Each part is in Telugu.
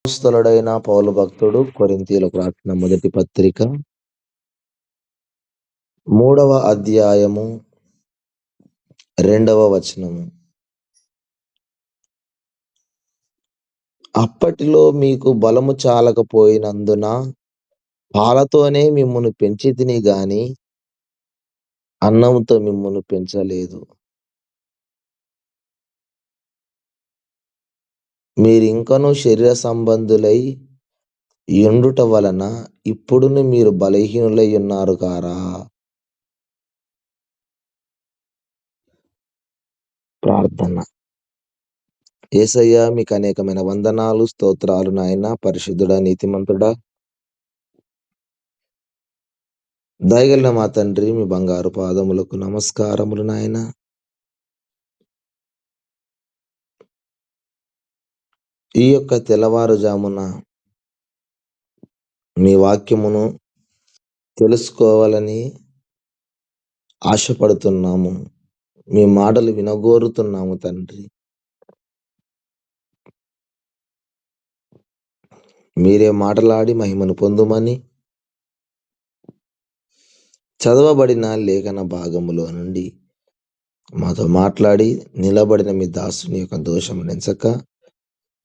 అపోస్తలుడైన పౌలు భక్తుడు కొరింథీయులకు రాసిన మొదటి పత్రిక 3వ అధ్యాయము 2వ వచనము. అప్పటిలో మీకు బలము చాలకపోయినందున పాలతోనే మిమ్మును పెంచితిని గాని అన్నముతో మిమ్మును పెంచలేదు. మీరింకనూ శరీర సంబంధులై యుండుట వలన ఇప్పుడును మీరు బలహీనులై ఉన్నారు కారా? ప్రార్థన. యేసయ్యా, మీకు అనేకమైన వందనాలు, స్తోత్రాలు నాయనా. పరిశుద్ధుడా, నీతిమంతుడా, దయగలిగిన మా తండ్రి, మీ బంగారు పాదములకు నమస్కారములు నాయనా. ఈ యొక్క తెల్లవారుజామున మీ వాక్యమును తెలుసుకోవాలని ఆశపడుతున్నాము. మీ మాటలు వినగోరుతున్నాము తండ్రి. మీరే మాటలాడి మహిమను పొందుమని చదవబడిన లేఖన భాగములో నుండి మాతో మాట్లాడి నిలబడిన మీ దాసుని యొక్క దోషం నెంచక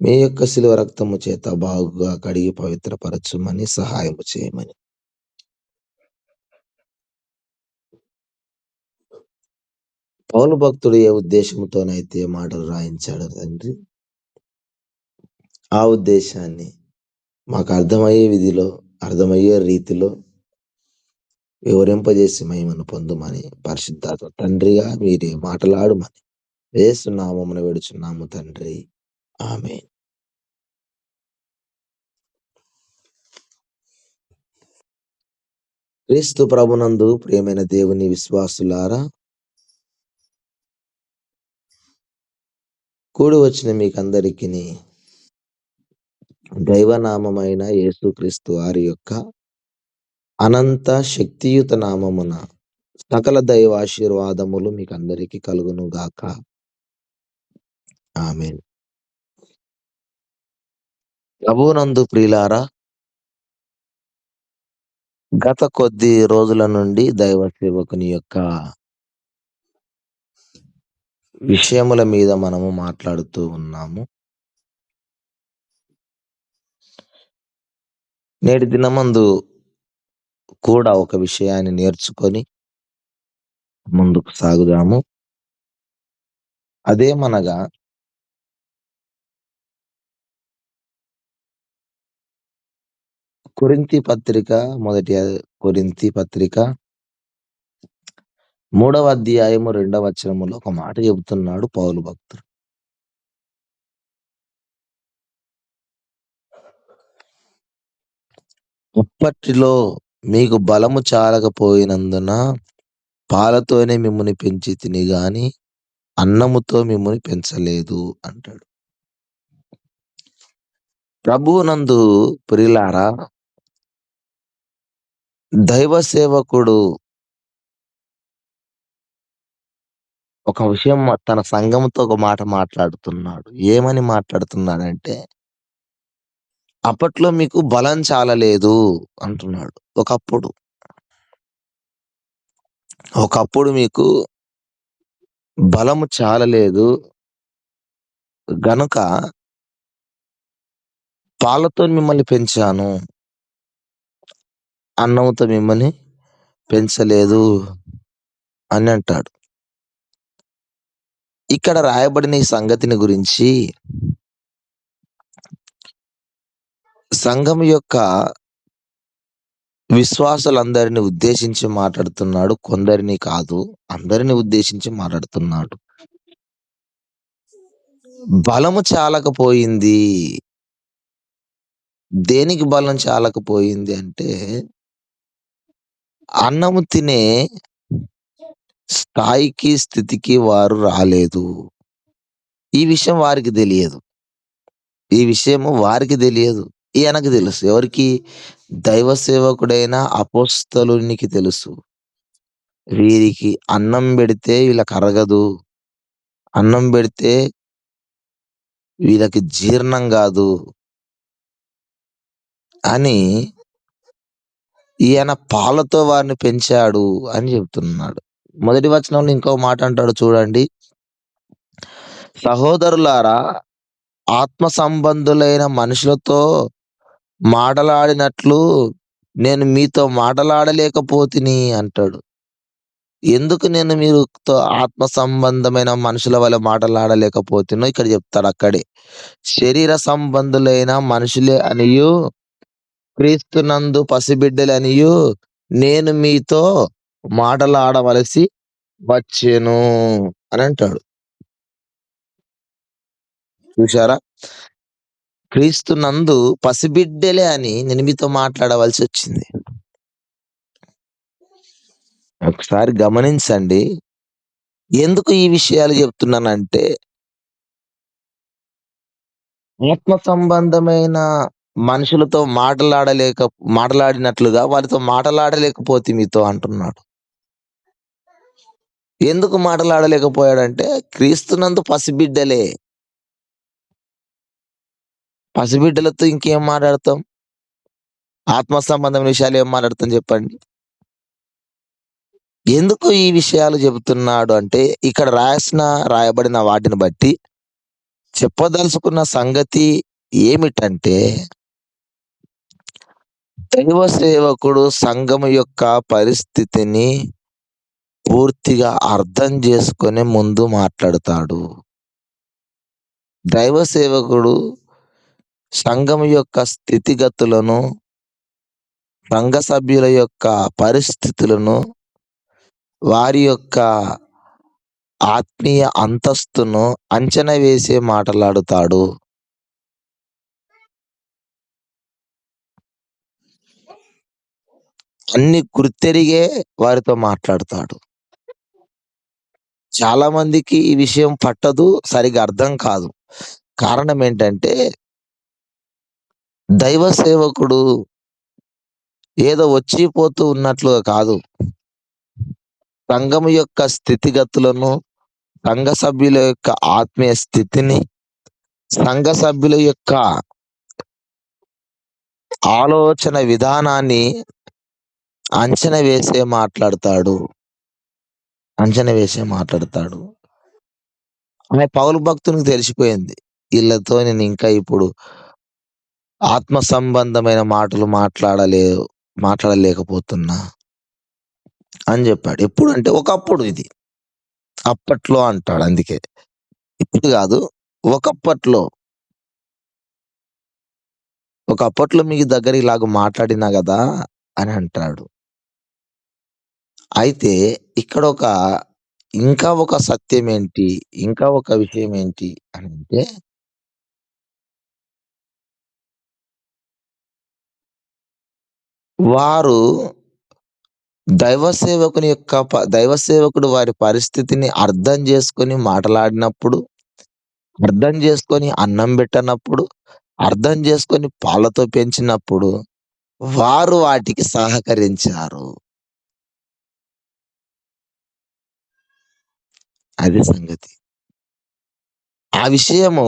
మీ యొక్క శిలువ రక్తము చేత బాగుగా కడిగి పవిత్రపరచుమని సహాయము చేయమని పౌలు భక్తుడు ఏ ఉద్దేశంతోనైతే మాటలు రాయించాడు తండ్రి, ఆ ఉద్దేశాన్ని మాకు అర్థమయ్యే విధిలో, అర్థమయ్యే రీతిలో వివరింపజేసి మహిమను పొందుమని పరిశుద్ధాత్మ తండ్రిగా మీరే మాటలాడుమని యేసు నామమున వేడుచున్నాము తండ్రి. ఆమేన్. క్రీస్తు ప్రభునందు ప్రియమైన దేవుని విశ్వాసులారా, కూడి వచ్చిన మీకందరికీ దైవనామమైన యేసుక్రీస్తు వారి యొక్క అనంత శక్తియుత నామమున సకల దైవాశీర్వాదములు మీకు అందరికీ కలుగును గాక. ఆమేన్. ప్రభువునందు ప్రియులారా, గత కొద్ది రోజుల నుండి దైవ సేవకుని యొక్క విషయముల మీద మనము మాట్లాడుతూ ఉన్నాము. నేటి దినమందు కూడా ఒక విషయాన్ని నేర్చుకొని ముందుకు సాగుదాము. అదేమనగా, కొరింథీ పత్రిక, మొదటి కొరింథీ పత్రిక 3వ అధ్యాయము 2వ వచనములో ఒక మాట చెబుతున్నాడు పౌలు భక్తుడు. అప్పటిలో మీకు బలము చాలకపోయినందున పాలతోనే మిమ్ముని పెంచితిని గాని అన్నముతో మిమ్ముని పెంచలేదు అంటాడు. ప్రభువునందు ప్రియులారా, దైవ సేవకుడు ఒక విషయం తన సంఘముతో ఒక మాట మాట్లాడుతున్నాడు. ఏమని మాట్లాడుతున్నాడంటే, అప్పట్లో మీకు బలం చాలలేదు అంటున్నాడు. ఒకప్పుడు మీకు బలము చాలలేదు గనుక పాలతో మిమ్మల్ని పెంచాను, అన్నంతో మిమ్మల్ని పెంచలేదు అని అంటాడు. ఇక్కడ రాయబడిన ఈ సంగతిని గురించి సంఘం యొక్క విశ్వాసులందరిని ఉద్దేశించి మాట్లాడుతున్నాడు. కొందరిని కాదు, అందరిని ఉద్దేశించి మాట్లాడుతున్నాడు. బలము చాలకపోయింది. దేనికి బలం చాలకపోయింది అంటే, అన్నము తినే స్థాయికి, స్థితికి వారు రాలేదు. ఈ విషయం వారికి తెలియదు. ఈ విషయము వారికి తెలియదు. ఈయనకు తెలుసు. ఎవరికి? దైవ సేవకుడైన అపోస్తలునికి తెలుసు. వీరికి అన్నం పెడితే వీళ్ళకి అరగదు. అన్నం పెడితే వీళ్ళకి జీర్ణం కాదు. అని ఈయన పాలతో వారిని పెంచాడు అని చెప్తున్నాడు. మొదటి వచనంలో ఇంకో మాట అంటాడు చూడండి. సహోదరులారా, ఆత్మ సంబంధులైన మనుషులతో మాటలాడినట్లు నేను మీతో మాటలాడలేకపోతిని అంటాడు. ఎందుకు నేను మీరుతో ఆత్మ సంబంధమైన మనుషుల వలె మాటలాడలేకపోతునో ఇక్కడ చెప్తాడు అక్కడే. శరీర సంబంధులైన మనుషులే అనియు, క్రీస్తునందు పసిబిడ్డలనియు నేను మీతో మాటలాడవలసి వచ్చెను అని అంటాడు. చూసారా? క్రీస్తునందు పసిబిడ్డలే అని నేను మీతో మాట్లాడవలసి వచ్చింది. ఒకసారి గమనించండి. ఎందుకు ఈ విషయాలు చెప్తున్నానంటే, ఆత్మ సంబంధమైన మనుషులతో మాటలాడినట్లుగా వారితో మాటలాడలేకపోతే మీతో అంటున్నాడు. ఎందుకు మాటలాడలేకపోయాడంటే, క్రీస్తునందు పసిబిడ్డలే. పసిబిడ్డలతో ఇంకేం మాట్లాడతాం? ఆత్మ సంబంధమైన విషయాలు ఏం మాట్లాడతాం చెప్పండి? ఎందుకు ఈ విషయాలు చెబుతున్నాడు అంటే, ఇక్కడ రాయబడిన వాటిని బట్టి చెప్పదలుచుకున్న సంగతి ఏమిటంటే, దైవ సేవకుడు సంఘము యొక్క పరిస్థితిని పూర్తిగా అర్థం చేసుకొని ముందు మాట్లాడతాడు. దైవ సేవకుడు సంఘం యొక్క స్థితిగతులను, సంఘ సభ్యుల యొక్క పరిస్థితులను, వారి యొక్క ఆత్మీయ అంతస్తును అంచనా వేసే మాటలాడుతాడు. అన్ని గుర్తెరిగే వారితో మాట్లాడతాడు. చాలా మందికి ఈ విషయం పట్టదు, సరిగ్గా అర్థం కాదు. కారణం ఏంటంటే, దైవ సేవకుడు ఏదో వచ్చి పోతూ ఉన్నట్లుగా కాదు. సంఘం యొక్క స్థితిగతులను, సంఘ సభ్యుల యొక్క ఆత్మీయ స్థితిని, సంఘ సభ్యుల యొక్క ఆలోచన విధానాన్ని అంచనా వేసే మాట్లాడతాడు. అంచనా వేసే మాట్లాడతాడు. పౌలు భక్తునికి తెలిసిపోయింది. ఈళ్ళతో నేను ఇంకా ఇప్పుడు ఆత్మ సంబంధమైన మాటలు మాట్లాడలేకపోతున్నా అని చెప్పాడు. ఎప్పుడంటే ఒకప్పుడు ఇది. అప్పట్లో అంటాడు అందుకే. ఇప్పుడు కాదు, ఒకప్పట్లో. ఒకప్పట్లో మీ దగ్గర ఇలాగ మాట్లాడినా గదా అని అంటాడు. అయితే ఇక్కడ ఇంకా ఒక సత్యం ఏంటి? ఇంకా ఒక విషయం ఏంటి అనంటే, వారు దైవ సేవకుడు వారి పరిస్థితిని అర్థం చేసుకొని మాట్లాడినప్పుడు, అర్థం చేసుకొని అన్నం పెట్టనప్పుడు, అర్థం చేసుకొని పాలతో పెంచినప్పుడు, వారు వాటికి సహకరించారు. అది సంగతి. ఆ విషయము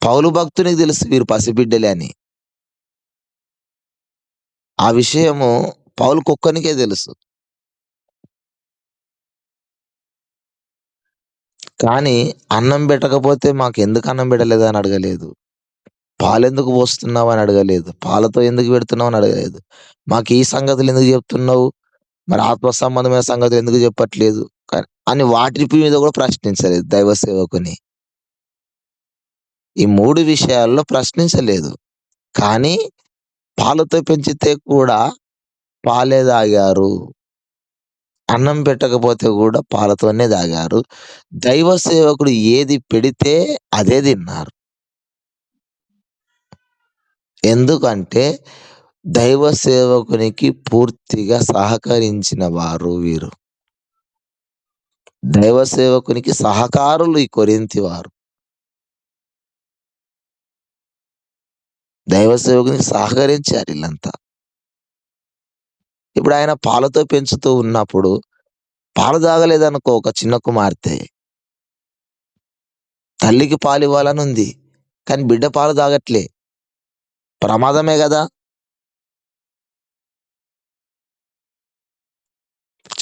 పౌలు భక్తునికి తెలుసు వీరు పసిబిడ్డలే అని. ఆ విషయము పౌలుకొక్కనికే తెలుసు. కానీ అన్నం పెట్టకపోతే మాకెందుకు అన్నం పెట్టలేదని అడగలేదు. పాలెందుకు పోస్తున్నావని అడగలేదు. పాలతో ఎందుకు పెడుతున్నావని అడగలేదు. మాకు ఈ సంగతులు ఎందుకు చెప్తున్నావు? మరి ఆత్మ సంబంధమైన సంగతులు ఎందుకు చెప్పట్లేదు? అని వాటి మీద కూడా ప్రశ్నించలేదు దైవ సేవకుని. ఈ 3 విషయాల్లో ప్రశ్నించలేదు. కానీ పాలతో పెంచితే కూడా పాలే తాగారు. అన్నం పెట్టకపోతే కూడా పాలతోనే తాగారు. దైవ సేవకుడు ఏది పెడితే అదే తిన్నారు. ఎందుకంటే దైవ సేవకునికి పూర్తిగా సహకరించిన వారు వీరు. దైవ సేవకునికి సహకారులు ఈ కొరింథీ వారు. దైవ సేవకునికి సహకరించారు ఈళ్ళంతా. ఇప్పుడు ఆయన పాలతో పెంచుతూ ఉన్నప్పుడు పాలు తాగలేదనుకో ఒక చిన్న కుమార్తె. తల్లికి పాలివ్వాలనుంది. కానీ బిడ్డ పాలు తాగట్లే. ప్రమాదమే గదా!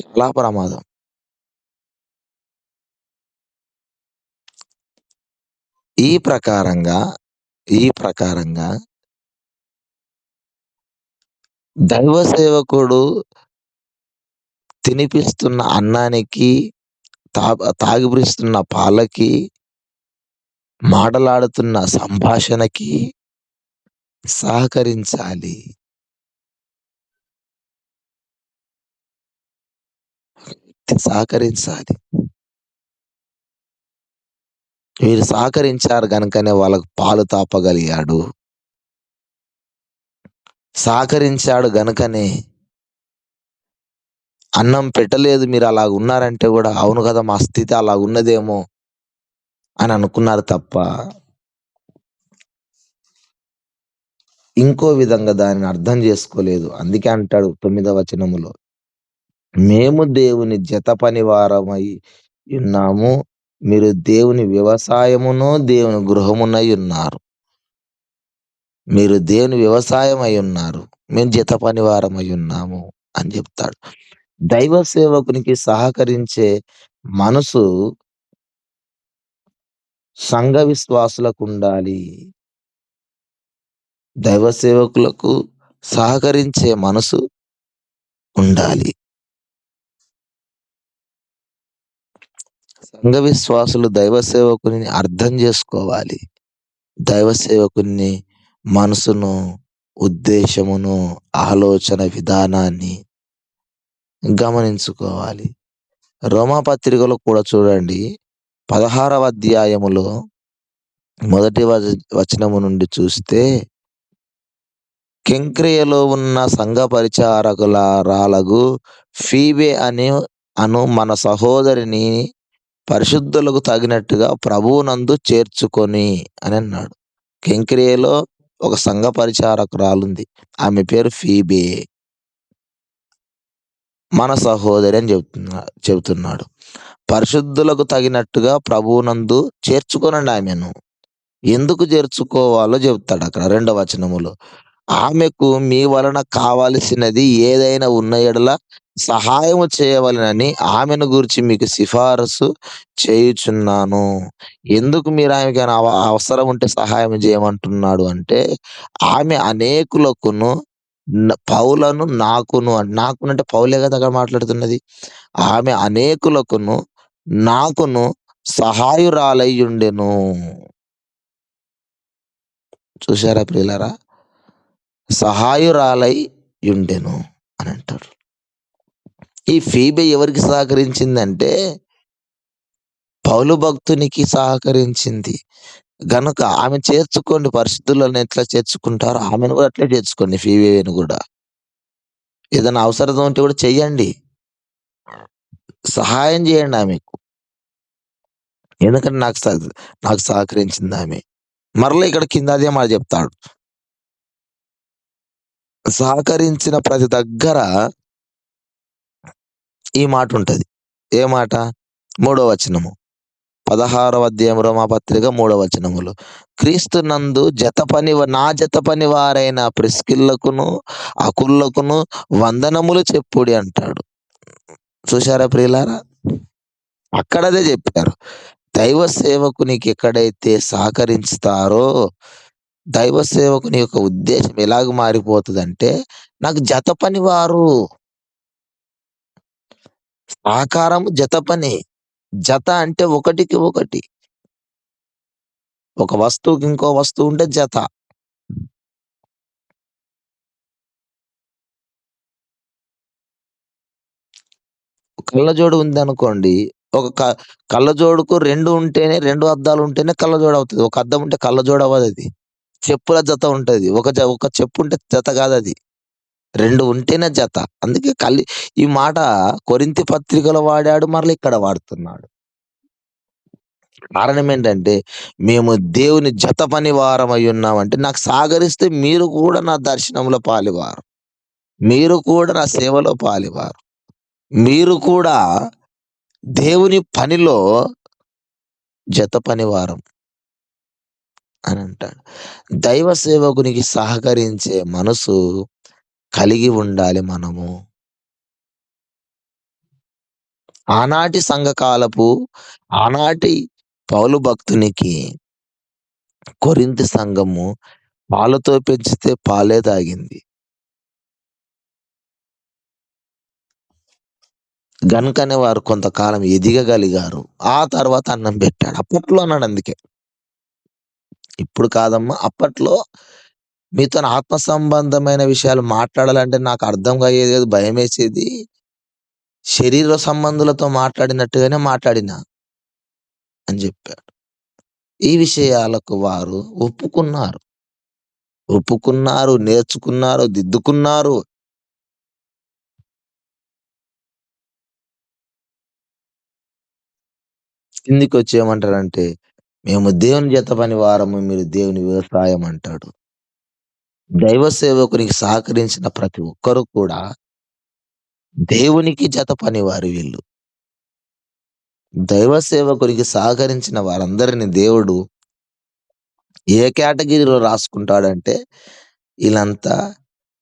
చాలా ప్రమాదం. ఈ ప్రకారంగా, ఈ ప్రకారంగా దైవ సేవకుడు తినిపిస్తున్న అన్నానికి, తాగిపిస్తున్న పాలకి, మాటలాడుతున్న సంభాషణకి సహకరించాలి. సహకరించాలి. వీరు సహకరించారు గనుకనే వాళ్ళకు పాలు తాపగలిగాడు. సహకరించాడు గనుకనే అన్నం పెట్టలేదు మీరలాగున్నారంటే గూడా, అవును గదా! మా స్థితి అలాగున్నదేమో అని అనుకున్నారు తప్ప, ఇంకో విధంగా దానిని అర్థం జేసుకోలేదు. అందుకే అంటాడు 9వ వచనములో, మేము దేవుని జతపని వారమై యున్నాము. మీరు దేవుని వ్యవసాయమును, దేవుని గృహమునై ఉన్నారు. మీరు దేవుని వ్యవసాయం అయ్యున్నారు. మేము జత పనివారమై ఉన్నాము అని జెప్తాడు. దైవ సేవకునికి సహకరించే మనసు సంఘ విశ్వాసులకుండాలి. దైవ సేవకులకు సహకరించే మనసు ఉండాలి. సంఘ విశ్వాసులు దైవ సేవకుని అర్థం జేసుకోవాలి. దైవ సేవకుని మనసును, ఉద్దేశమును, ఆలోచన విధానాన్ని గమనించుకోవాలి. రోమాపత్రికలో కూడా చూడండి 16వ అధ్యాయములో మొదటి వచనము నుండి చూస్తే, కెంక్రేయలో ఉన్న సంఘ పరిచారకురాలగు ఫీబే అను మన సహోదరిని పరిశుద్ధులకు తగినట్టుగా ప్రభువునందు చేర్చుకొని అని అన్నాడు. కెంక్రేయలో ఒక సంఘ పరిచారకురాలుంది. ఆమె పేరు ఫీబే. మన సహోదరి అని చెబుతున్నాడు. పరిశుద్ధులకు తగినట్టుగా ప్రభువునందు చేర్చుకొనండి ఆమెను. ఎందుకు చేర్చుకోవాలో చెప్తాడక్కడ 2వ వచనములో. ఆమెకు మీ వలన కావలసినది ఏదైనా ఉన్న యెడల సహాయము చేయవలెనని ఆమెను గూర్చి మీకు సిఫారసు చేయుచున్నాను. ఎందుకు మీరు ఆమెకేమైనా అవసరం ఉంటే సహాయం చేయమంటున్నాడు అంటే, ఆమె అనేకులకును పౌలను నాకునంటే పౌలే గదా అక్కడ మాట్లాడుతున్నది. ఆమె అనేకులకును నాకును సహాయురాలయ్యుండెను. చూసారా ప్రియులారా? సహాయురాలై యుండెను అని అంటారు. ఈ ఫీబే ఎవరికి సహకరించిందంటే, పౌలు భక్తునికి సహకరించింది. గనుక ఆమె చేర్చుకోండి. పరిశుద్ధులను ఎట్లా చేర్చుకుంటారో ఆమెను గూడా అట్లే చేర్చుకోండి ఫీబేని గూడా. ఏదైనా అవసరం ఉంటే గూడా చెయ్యండి. సహాయం జేయండి ఆమెకు. ఎందుకంటే నాకు సహకరించిందామె. మరలా ఇక్కడ కింద అదే మాట జెప్తాడు. సహకరించిన ప్రతి దగ్గర ఈ మాటుంటది. ఏ మాట? 3వ వచనము. 16వ అధ్యాయం రోమాపత్రిక 3వ వచనములో. క్రీస్తునందు నా జత పని వారైన ప్రిస్కిల్లకును, అకుల్లకును వందనములు చెప్పుడి అంటాడు. చూసారా ప్రియులారా? అక్కడదే చెప్పారు. దైవ సేవకునికి ఎక్కడైతే సహకరిస్తారో, దైవ సేవకుని యొక్క ఉద్దేశం ఎలాగ మారిపోతదంటే, నాకు జత పనివారు. సహకారం జత పని. జత అంటే ఒకటికి ఒకటి. ఒక వస్తువుకి ఇంకో వస్తువు ఉంటే జత. కళ్ళజోడు ఉందనుకోండి. ఒక కళ్ళజోడుకు 2 ఉంటేనే 2 అద్దాలు ఉంటేనే కళ్ళజోడు అవుతది. ఒక అద్దం ఉంటే కళ్ళజోడు అవ్వదది. చెప్పుల జత ఉంటది. ఒక చెప్పు ఉంటే జత కాదది. 2 ఉంటేనే జత. అందుకే ఈ మాట కొరింథీ పత్రికలో వాడాడు. మరలా ఇక్కడ వాడుతున్నాడు. కారణం ఏంటంటే, మేము దేవుని జత పని వారమై ఉన్నామంటే, నాకు సహకరిస్తే మీరు కూడా నా దర్శనంలో పాలివారు. మీరు కూడా నా సేవలో పాలివారు. మీరు కూడా దేవుని పనిలో జత పనివారం. అని అంటాడు. దైవ సేవకునికి సహకరించే మనసు కలిగి ఉండాలి మనము. ఆనాటి సంఘకాలపు ఆనాటి పౌలు భక్తునికి కొరింథీ సంఘము పాలతో పెంచితే పాలే తాగింది. గనుకనే వారు కొంతకాలం ఎదగగలిగారు. ఆ తర్వాత అన్నం పెట్టాడు. అప్పట్లో అన్నాడు అందుకే. ఇప్పుడు కాదమ్మా. అప్పట్లో మీతోని ఆత్మ సంబంధమైన విషయాలు మాట్లాడాలంటే నాకు అర్థం అయ్యేది కాదు. భయమేసేది. శరీర సంబంధులతో మాట్లాడినట్టుగానే మాట్లాడినా అని జెప్పాడు. ఈ విషయాలకు వారు ఒప్పుకున్నారు. ఒప్పుకున్నారు, నేర్చుకున్నారు, దిద్దుకున్నారు. కిందికొచ్చి ఏమంటారంటే, "మేము దేవుని జత పనివారము, మీరు దేవుని వ్యవసాయం" అంటాడు. దైవ సేవకునికి సహకరించిన ప్రతి ఒక్కరు కూడా దేవునికి జత పనివారు వీళ్ళు. దైవ సేవకునికి సహకరించిన వారందరిని దేవుడు ఏ కేటగిరీలో రాసుకుంటాడంటే, ఈళ్ళంతా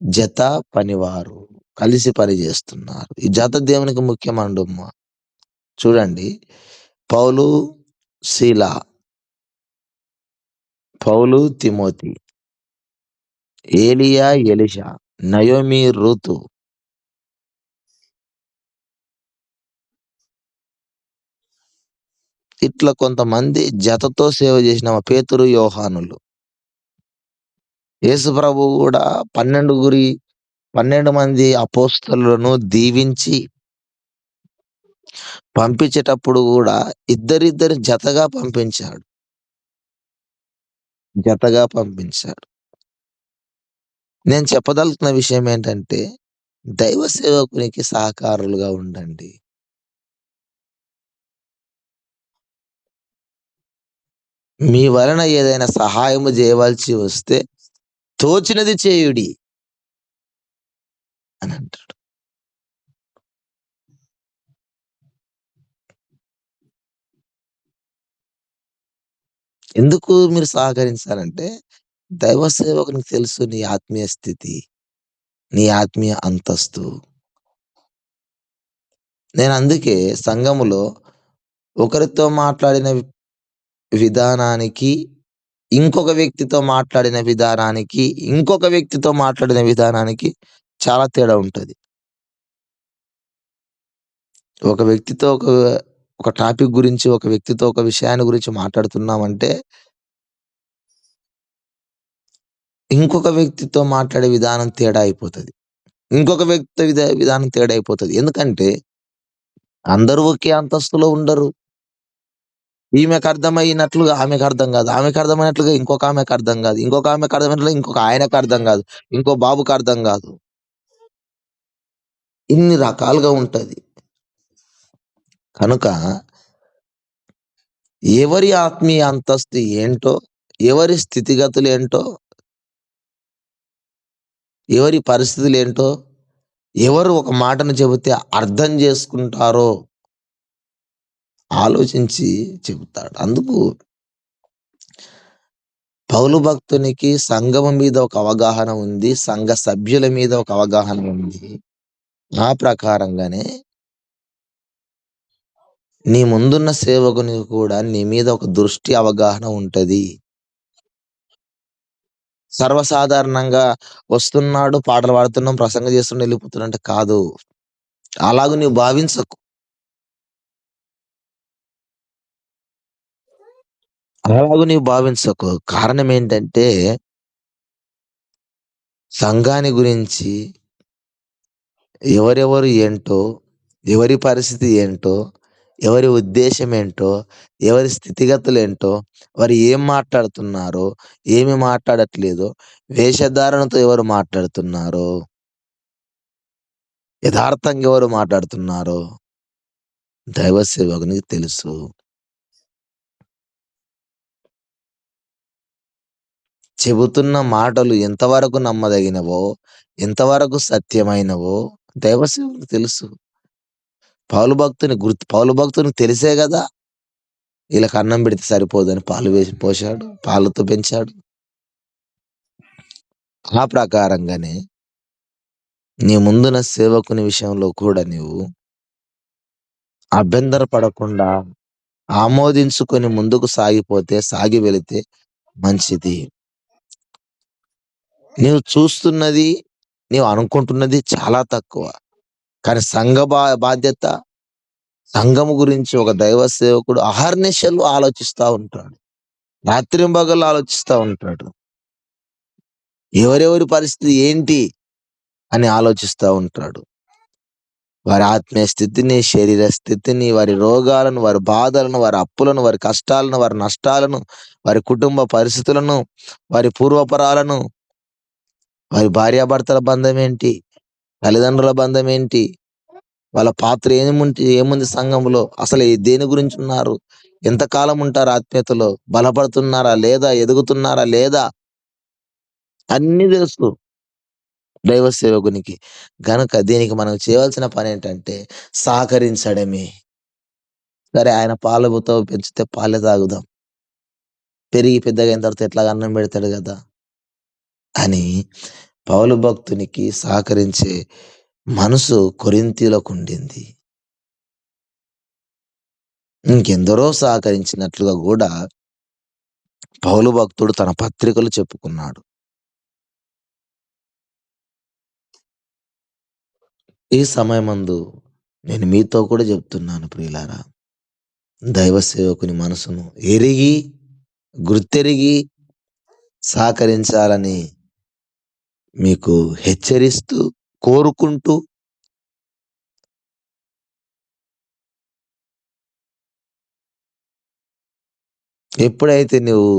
జత పనివారు. కలిసి పని జేస్తున్నారు. ఈ జత దేవునికి ముఖ్యమండమ్మా. చూడండి, పౌలు, శీల, పౌలు, తిమోతి, ఏలియా, ఎలీషా, నయోమి, రూతు, ఇట్లా కొంతమంది జతతో సేవ జేసిన పేతురు, యోహానులు. యేసు ప్రభువు గూడా 12 మంది అపోస్తలులను దీవించి పంపించేటప్పుడు గూడా ఇద్దరిద్దరు జతగా పంపించాడు. జతగా పంపించాడు. నేను చెప్పదలుచుకున్న విషయం ఏంటంటే, దైవ సేవకునికి సహకారులుగా ఉండండి. మీ వలన ఏదైనా సహాయము జేయవలసి వస్తే తోచినది చేయుడి అని అంటాడు. ఎందుకు మీరు సహకరించాలంటే, దైవ సేవకునికి తెలుసు నీ ఆత్మీయ స్థితి, నీ ఆత్మీయ అంతస్తు. నేనందుకే సంఘములో ఒకరితో మాట్లాడిన విధానానికి, ఇంకొక వ్యక్తితో మాట్లాడిన విధానానికి, ఇంకొక వ్యక్తితో మాట్లాడిన విధానానికి చాలా తేడా ఉంటది. ఒక వ్యక్తితో ఒక టాపిక్ గురించి, ఒక వ్యక్తితో ఒక విషయాన్ని గురించి మాట్లాడుతున్నామంటే, ఇంకొక వ్యక్తితో మాట్లాడే విధానం తేడా అయిపోతది. ఇంకొక వ్యక్తి విధానం తేడా అయిపోతది. ఎందుకంటే, అందరూ ఒకే అంతస్తులో ఉండరు. ఈమెకర్థమయినట్లుగా ఆమెకర్థం గాదు. ఆమెకర్థమైనట్లుగా ఇంకొక ఆమెకర్థం గాదు. ఇంకొక ఆమెకర్థమైనట్లుగా ఇంకొక ఆయనకర్థం గాదు. ఇంకో బాబుకర్థం గాదు. ఇన్ని రకాలుగా ఉంటది. కనుక ఎవరి ఆత్మీయ అంతస్తు ఏంటో, ఎవరి స్థితిగతులేంటో, ఎవరి పరిస్థితులేంటో, ఎవరు ఒక మాటను చెబితే అర్థం జేసుకుంటారో ఆలోచించి చెబుతాడు. అందుకు పౌలు భక్తునికి సంఘము మీద ఒక అవగాహన ఉంది. సంఘ సభ్యుల మీద ఒక అవగాహన ఉంది. ఆ ప్రకారంగానే నీ ముందున్న సేవకునికి కూడా నీ మీద ఒక దృష్టి, అవగాహన ఉంటది. సర్వసాధారణంగా వస్తున్నాడు, పాటలు పాడుతున్నాం, ప్రసంగం చేస్తుండు, ఎళ్ళిపోతున్నాడు అంటే కాదు. అలాగ నీవు భావించకు. అలాగ నీవు భావించకు. కారణం ఏంటంటే, సంఘాన్ని గురించి ఎవరెవరు ఏంటో, ఎవరి పరిస్థితి ఏంటో, ఎవరి ఉద్దేశ్యం ఏంటో, ఎవరి స్థితిగతులేంటో, వారు ఏం మాట్లాడుతున్నారో, ఏమి మాట్లాడట్లేదో, వేషధారణతో ఎవరు మాట్లాడుతున్నారో, యథార్థంగా ఎవరు మాట్లాడుతున్నారో దైవ సేవకునికి తెలుసు. చెబుతున్న మాటలు ఎంతవరకు నమ్మదగినవో, ఎంతవరకు సత్యమైనవో దైవ సేవకునికి తెలుసు. పౌలు భక్తునికి తెలిసే గదా! వీళ్ళకి అన్నం పెడితే సరిపోదని పాలు వేసి పోశాడు, పాలతో పెంచాడు. ఆ ప్రకారంగానే నీ ముందున సేవకుని విషయంలో కూడా నీవు అభ్యంతర పడకుండా ఆమోదించుకొని ముందుకు సాగి వెళితే మంచిది. నీవు చూస్తున్నది, నీవు అనుకుంటున్నది చాలా తక్కువ. కానీ సంఘ బాధ్యత, సంఘము గురించి ఒక దైవ సేవకుడు అహర్నిశలు ఆలోచిస్తా ఉంటాడు. రాత్రింబగళ్ళు ఆలోచిస్తా ఉంటాడు. ఎవరెవరి పరిస్థితి ఏంటి అని ఆలోచిస్తా ఉంటాడు. వారి ఆత్మీయ స్థితిని, శరీర స్థితిని, వారి రోగాలను, వారి బాధలను, వారి అప్పులను, వారి కష్టాలను, వారి నష్టాలను, వారి కుటుంబ పరిస్థితులను, వారి పూర్వపరాలను, వారి భార్యాభర్తల బంధం ఏంటి, తల్లిదండ్రుల బంధం ఏంటి, వాళ్ళ పాత్ర ఏముంది సంఘంలో, అసలు దేని గురించి ఉన్నారు, ఎంతకాలం ఉంటారు ఆత్మీయతలో, బలపడుతున్నారా లేదా, ఎదుగుతున్నారా లేదా, అన్నీ తెలుసు దైవ సేవకునికి. గనుక దీనికి మనం చేయవలసిన పని ఏంటంటే సహకరించడమే. సరే, ఆయన పాలతో పెంచితే పాలే తాగుదాం, పెరిగి పెద్దగా అయిన తర్వాత ఎట్లాగ అన్నం పెడతాడు కదా అని పౌలు భక్తునికి సహకరించే మనసు కొరింథీయులకు ఉండింది. ఇంకెందరో సహకరించినట్లుగా కూడా పౌలు భక్తుడు తన పత్రికలు చెప్పుకున్నాడు. ఈ సమయమందు నేను మీతో కూడా చెప్తున్నాను ప్రియులారా, దైవ సేవకుని మనసును ఎరిగి, గుర్తెరిగి సహకరించాలని మీకు హెచ్చరిస్తూ, కోరుకుంటూ, ఎప్పుడైతే నువ్వు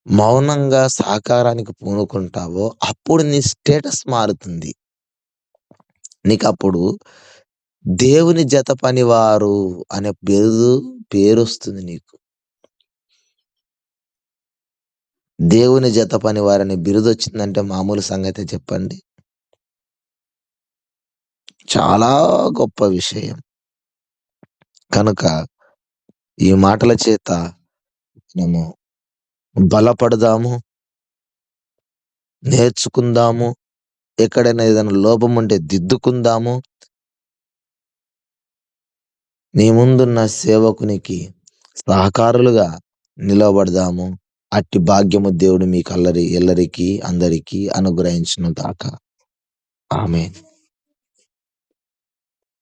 మౌనంగా సహకారానికి పూనుకుంటావో అప్పుడు నీ స్టేటస్ మారుతుంది. నీకప్పుడు దేవుని జత పనివారు అనే పేరొస్తుంది నీకు. దేవుని జత పనివారనే బిరుదొచ్చిందంటే మామూలు సంగతే చెప్పండి. చాలా గొప్ప విషయం. కనుక ఈ మాటల చేత మనము బలపడదాము, నేర్చుకుందాము, ఎక్కడైనా ఏదైనా లోపం ఉంటే దిద్దుకుందాము. నీ ముందున్న సేవకునికి సహకారులుగా నిలబడదాము. అట్టి భాగ్యము దేవుడు ఎల్లరికీ అందరికీ అనుగ్రహించును గాక. ఆమేన్.